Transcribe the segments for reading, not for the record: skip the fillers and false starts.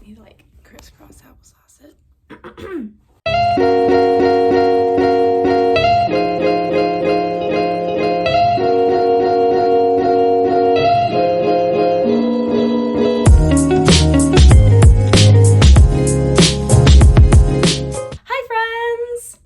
need to like crisscross applesauce it. Hi friends!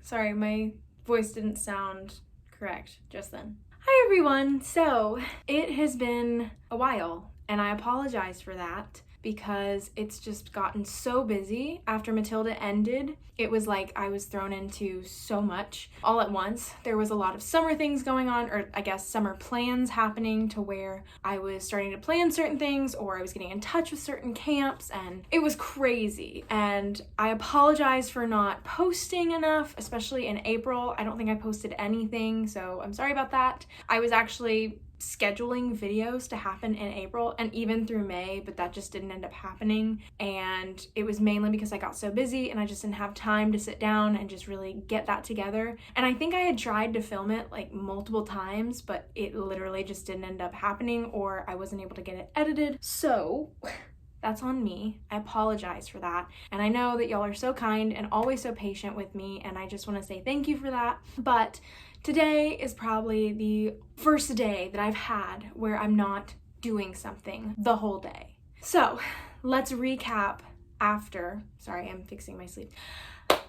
Sorry, my voice didn't sound correct just then. Hi everyone! So, it has been a while, and I apologize for that because it's just gotten so busy. After Matilda ended, it was like I was thrown into so much all at once. There was a lot of summer things going on, or I guess summer plans happening, to where I was starting to plan certain things, or I was getting in touch with certain camps, and it was crazy. And I apologize for not posting enough, especially in April. I don't think I posted anything, so I'm sorry about that. I was actually scheduling videos to happen in April and even through May, but that just didn't end up happening. And it was mainly because I got so busy and I just didn't have time to sit down and just really get that together. And I think I had tried to film it like multiple times, but it literally just didn't end up happening, or I wasn't able to get it edited. So that's on me. I apologize for that. And I know that y'all are so kind and always so patient with me, and I just want to say thank you for that. But today is probably the first day that I've had where I'm not doing something the whole day. So let's recap after, sorry, I'm fixing my sleeve.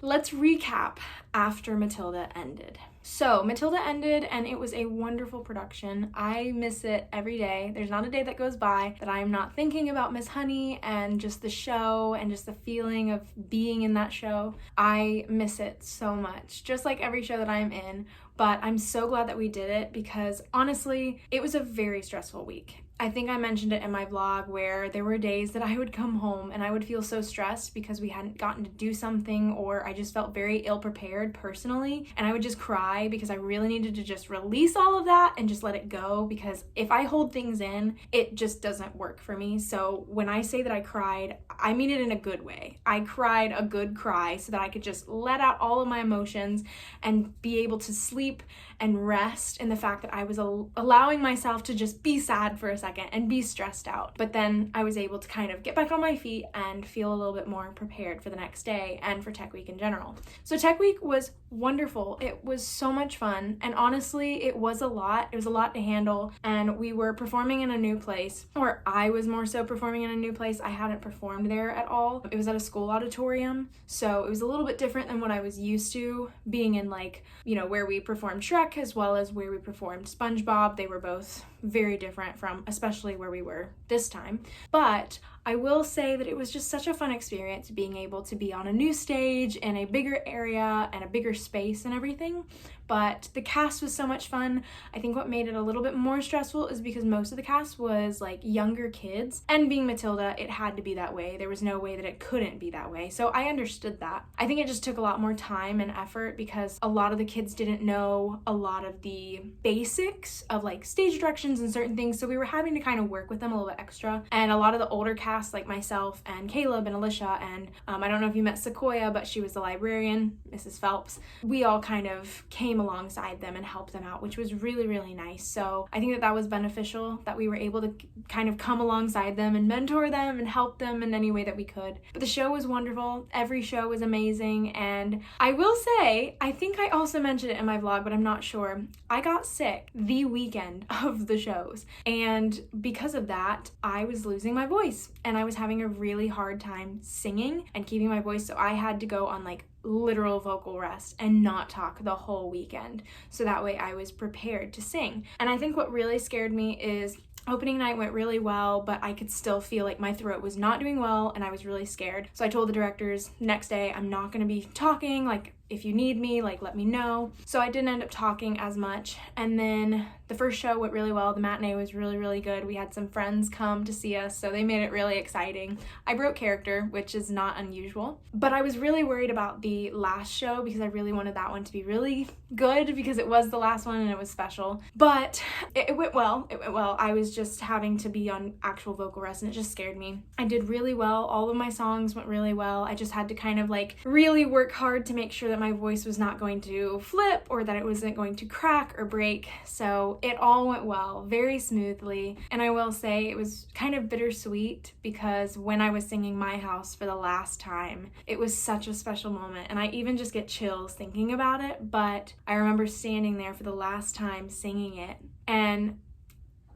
Let's recap after Matilda ended. So Matilda ended and it was a wonderful production. I miss it every day. There's not a day that goes by that I am not thinking about Miss Honey and just the show and just the feeling of being in that show. I miss it so much, just like every show that I'm in. But I'm so glad that we did it because honestly, it was a very stressful week. I think I mentioned it in my vlog where there were days that I would come home and I would feel so stressed because we hadn't gotten to do something, or I just felt very ill prepared personally, and I would just cry because I really needed to just release all of that and just let it go, because if I hold things in, it just doesn't work for me. So when I say that I cried, I mean it in a good way. I cried a good cry so that I could just let out all of my emotions and be able to sleep and rest in the fact that I was allowing myself to just be sad for a second and be stressed out. But then I was able to kind of get back on my feet and feel a little bit more prepared for the next day and for Tech Week in general. So Tech Week was wonderful. It was so much fun, and honestly, it was a lot. It was a lot to handle, and we were performing in a new place, or I was more so performing in a new place. I hadn't performed there at all. It was at a school auditorium, so it was a little bit different than what I was used to being in, like, you know, where we performed Shrek as well as where we performed SpongeBob. They were both very different from especially where we were this time. But I will say that it was just such a fun experience being able to be on a new stage in a bigger area and a bigger space and everything. But the cast was so much fun. I think what made it a little bit more stressful is because most of the cast was like younger kids, and being Matilda, it had to be that way. There was no way that it couldn't be that way. So I understood that. I think it just took a lot more time and effort because a lot of the kids didn't know a lot of the basics of like stage directions and certain things. So we were having to kind of work with them a little bit extra. And a lot of the older cast, like myself and Caleb and Alicia, and I don't know if you met Sequoia, but she was the librarian, Mrs. Phelps. We all kind of came alongside them and helped them out, which was really, really nice. So I think that that was beneficial, that we were able to kind of come alongside them and mentor them and help them in any way that we could. But the show was wonderful. Every show was amazing. And I will say, I think I also mentioned it in my vlog, but I'm not sure. I got sick the weekend of the shows. And because of that, I was losing my voice and I was having a really hard time singing and keeping my voice. So I had to go on like literal vocal rest and not talk the whole weekend, so that way I was prepared to sing. And I think what really scared me is opening night went really well, but I could still feel like my throat was not doing well and I was really scared. So I told the directors next day, I'm not going to be talking, like if you need me, like let me know. So I didn't end up talking as much. And then the first show went really well. The matinee was really, really good. We had some friends come to see us, so they made it really exciting. I broke character, which is not unusual, but I was really worried about the last show because I really wanted that one to be really good because it was the last one and it was special. But it went well. It went well. I was just having to be on actual vocal rest and it just scared me. I did really well. All of my songs went really well. I just had to kind of like really work hard to make sure that that my voice was not going to flip or that it wasn't going to crack or break. So it all went well, very smoothly. And I will say it was kind of bittersweet because when I was singing My House for the last time, it was such a special moment. And I even just get chills thinking about it. But I remember standing there for the last time singing it and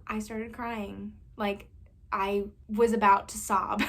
I started crying. Like, I was about to sob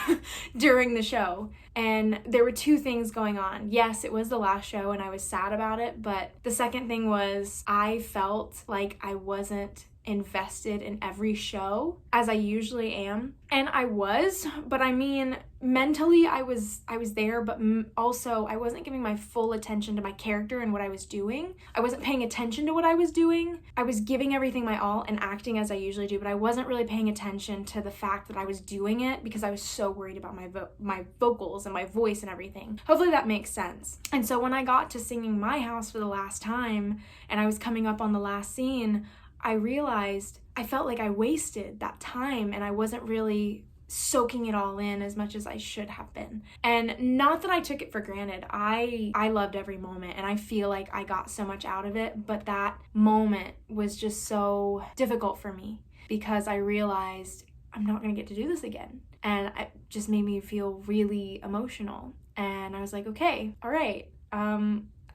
during the show. And there were two things going on. Yes, it was the last show and I was sad about it, but the second thing was I felt like I wasn't invested in every show as I usually am. And I was, but I mean, mentally I was there, but also I wasn't giving my full attention to my character and what I was doing. I wasn't paying attention to what I was doing. I was giving everything my all and acting as I usually do, but I wasn't really paying attention to the fact that I was doing it because I was so worried about my vocals and my voice and everything. Hopefully that makes sense. And so when I got to singing My House for the last time and I was coming up on the last scene, I realized I felt like I wasted that time and I wasn't really soaking it all in as much as I should have been. And not that I took it for granted. I loved every moment and I feel like I got so much out of it, but that moment was just so difficult for me because I realized I'm not going to get to do this again. And it just made me feel really emotional. And I was like, okay, all right,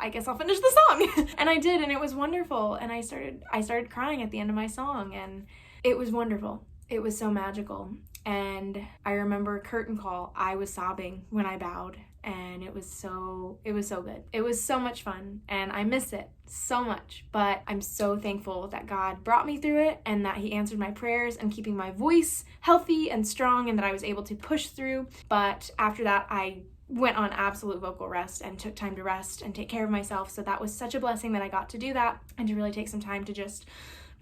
I guess I'll finish the song. And I did, and it was wonderful. And I started crying at the end of my song, and it was wonderful. It was so magical. And I remember curtain call, I was sobbing when I bowed, and it was so good. It was so much fun, and I miss it so much, but I'm so thankful that God brought me through it and that he answered my prayers and keeping my voice healthy and strong and that I was able to push through. But after that, I went on absolute vocal rest and took time to rest and take care of myself. So that was such a blessing that I got to do that and to really take some time to just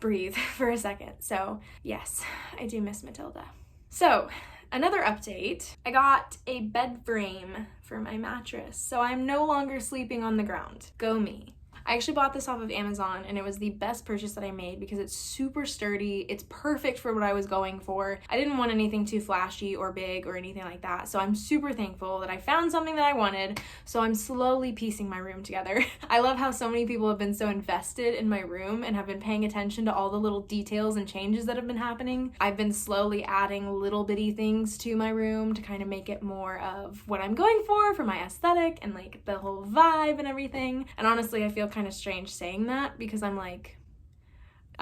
breathe for a second. So yes, I do miss Matilda. So another update, I got a bed frame for my mattress. So I'm no longer sleeping on the ground. Go me. I actually bought this off of Amazon and it was the best purchase that I made because it's super sturdy. It's perfect for what I was going for. I didn't want anything too flashy or big or anything like that. So I'm super thankful that I found something that I wanted. So I'm slowly piecing my room together. I love how so many people have been so invested in my room and have been paying attention to all the little details and changes that have been happening. I've been slowly adding little bitty things to my room to kind of make it more of what I'm going for my aesthetic and like the whole vibe and everything. And honestly, I feel kind of strange saying that because I'm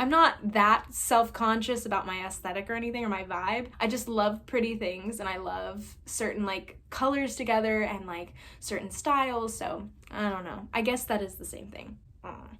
not that self-conscious about my aesthetic or anything or my vibe. I just love pretty things and I love certain like colors together and like certain styles. So I don't know. I guess that is the same thing.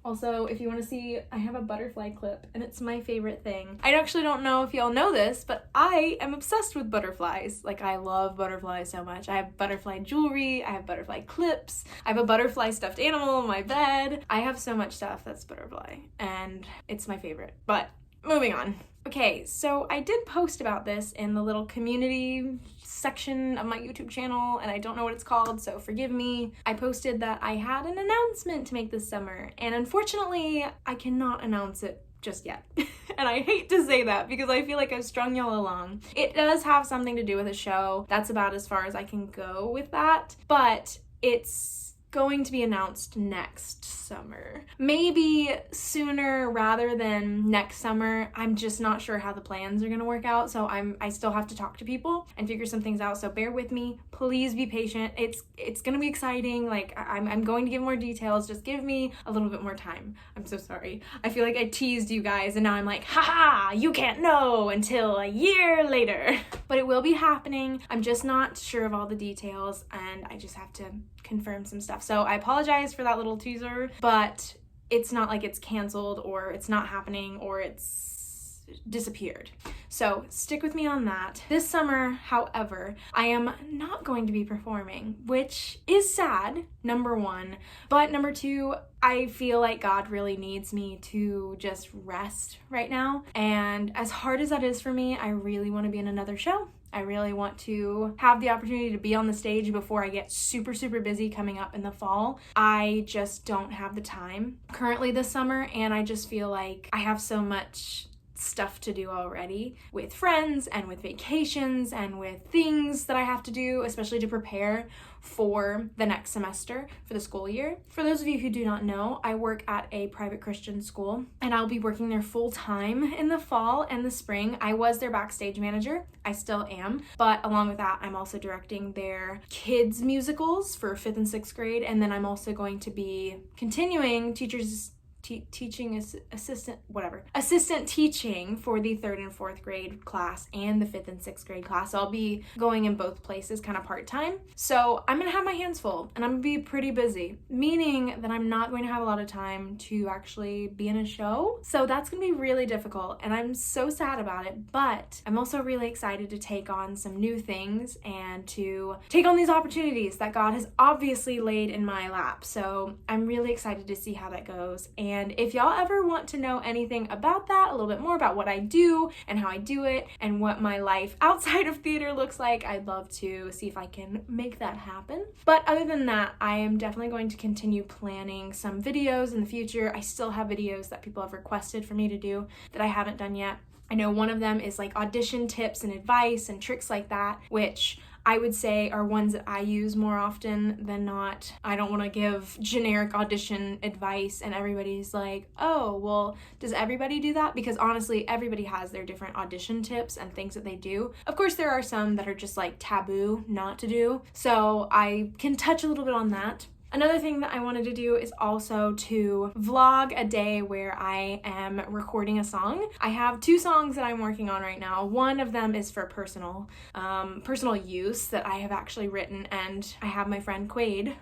Also, if you want to see, I have a butterfly clip and it's my favorite thing. I actually don't know if y'all know this, but I am obsessed with butterflies. Like, I love butterflies so much. I have butterfly jewelry, I have butterfly clips, I have a butterfly stuffed animal in my bed. I have so much stuff that's butterfly and it's my favorite. But moving on. Okay, so I did post about this in the little community section of my YouTube channel, and I don't know what it's called, so forgive me. I posted that I had an announcement to make this summer, and unfortunately, I cannot announce it just yet. And I hate to say that because I feel like I've strung y'all along. It does have something to do with a show. That's about as far as I can go with that, but it's going to be announced next summer. Maybe sooner rather than next summer. I'm just not sure how the plans are gonna work out, so I still have to talk to people and figure some things out, so bear with me. Please be patient. It's gonna be exciting. Like, I'm going to give more details. Just give me a little bit more time. I'm so sorry. I feel like I teased you guys and now I'm like, haha, you can't know until a year later. But it will be happening. I'm just not sure of all the details and I just have to confirm some stuff. So I apologize for that little teaser, but it's not like it's canceled or it's not happening or it's disappeared. So stick with me on that. This summer, however, I am not going to be performing, which is sad, number one. But number two, I feel like God really needs me to just rest right now. And as hard as that is for me, I really want to be in another show. I really want to have the opportunity to be on the stage before I get super, super busy coming up in the fall. I just don't have the time currently this summer, and I just feel like I have so much stuff to do already with friends and with vacations and with things that I have to do, especially to prepare for the next semester for the school year. For those of you who do not know, I work at a private Christian school and I'll be working there full time in the fall and the spring. I was their backstage manager. I still am. But along with that, I'm also directing their kids musicals for 5th and 6th grade. And then I'm also going to be continuing assistant teaching for the 3rd and 4th grade class and the 5th and 6th grade class. So I'll be going in both places kind of part-time. So I'm gonna have my hands full and I'm gonna be pretty busy, meaning that I'm not going to have a lot of time to actually be in a show. So that's gonna be really difficult and I'm so sad about it, but I'm also really excited to take on some new things and to take on these opportunities that God has obviously laid in my lap. So I'm really excited to see how that goes. And if y'all ever want to know anything about that, a little bit more about what I do and how I do it and what my life outside of theater looks like, I'd love to see if I can make that happen. But other than that, I am definitely going to continue planning some videos in the future. I still have videos that people have requested for me to do that I haven't done yet. I know one of them is like audition tips and advice and tricks like that, which I would say are ones that I use more often than not. I don't want to give generic audition advice and everybody's like, oh, well, does everybody do that? Because honestly, everybody has their different audition tips and things that they do. Of course, there are some that are just like taboo not to do. So I can touch a little bit on that. Another thing that I wanted to do is also to vlog a day where I am recording a song. I have 2 songs that I'm working on right now. One of them is for personal use that I have actually written, and I have my friend Quaid,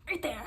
right there.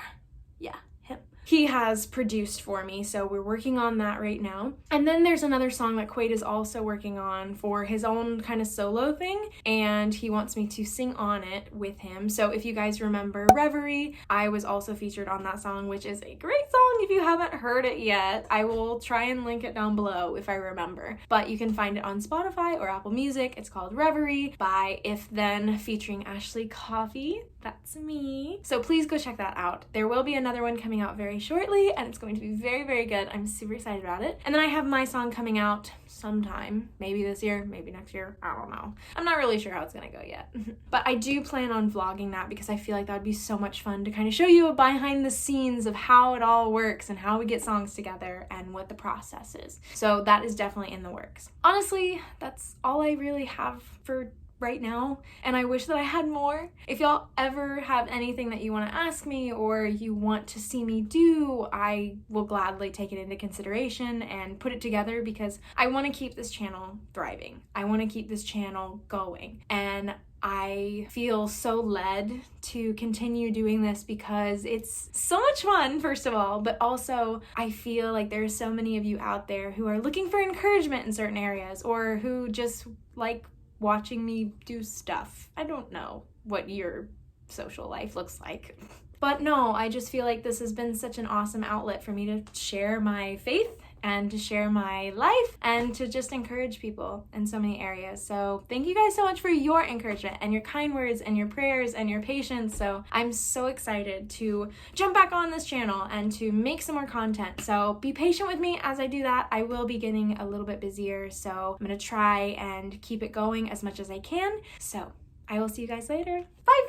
Yeah, him. He has produced for me, so we're working on that right now. And then there's another song that Quaid is also working on for his own kind of solo thing, and he wants me to sing on it with him. So if you guys remember Reverie, I was also featured on that song, which is a great song if you haven't heard it yet. I will try and link it down below if I remember. But you can find it on Spotify or Apple Music. It's called Reverie by If Then featuring Ashley Coffey. That's me. So please go check that out. There will be another one coming out very shortly and it's going to be very, very good. I'm super excited about it. And then I have my song coming out sometime, maybe this year, maybe next year. I don't know. I'm not really sure how it's gonna go yet. But I do plan on vlogging that because I feel like that would be so much fun to kind of show you a behind the scenes of how it all works and how we get songs together and what the process is. So that is definitely in the works. Honestly, that's all I really have for right now, and I wish that I had more. If y'all ever have anything that you want to ask me or you want to see me do, I will gladly take it into consideration and put it together because I want to keep this channel thriving. I want to keep this channel going, and I feel so led to continue doing this because it's so much fun, first of all, but also I feel like there's so many of you out there who are looking for encouragement in certain areas or who just like watching me do stuff. I don't know what your social life looks like. But no, I just feel like this has been such an awesome outlet for me to share my faith and to share my life and to just encourage people in so many areas. So thank you guys so much for your encouragement and your kind words and your prayers and your patience. So I'm so excited to jump back on this channel and to make some more content. So be patient with me as I do that. I will be getting a little bit busier, so I'm gonna try and keep it going as much as I can. So I will see you guys later. Bye,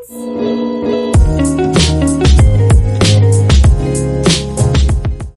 friends!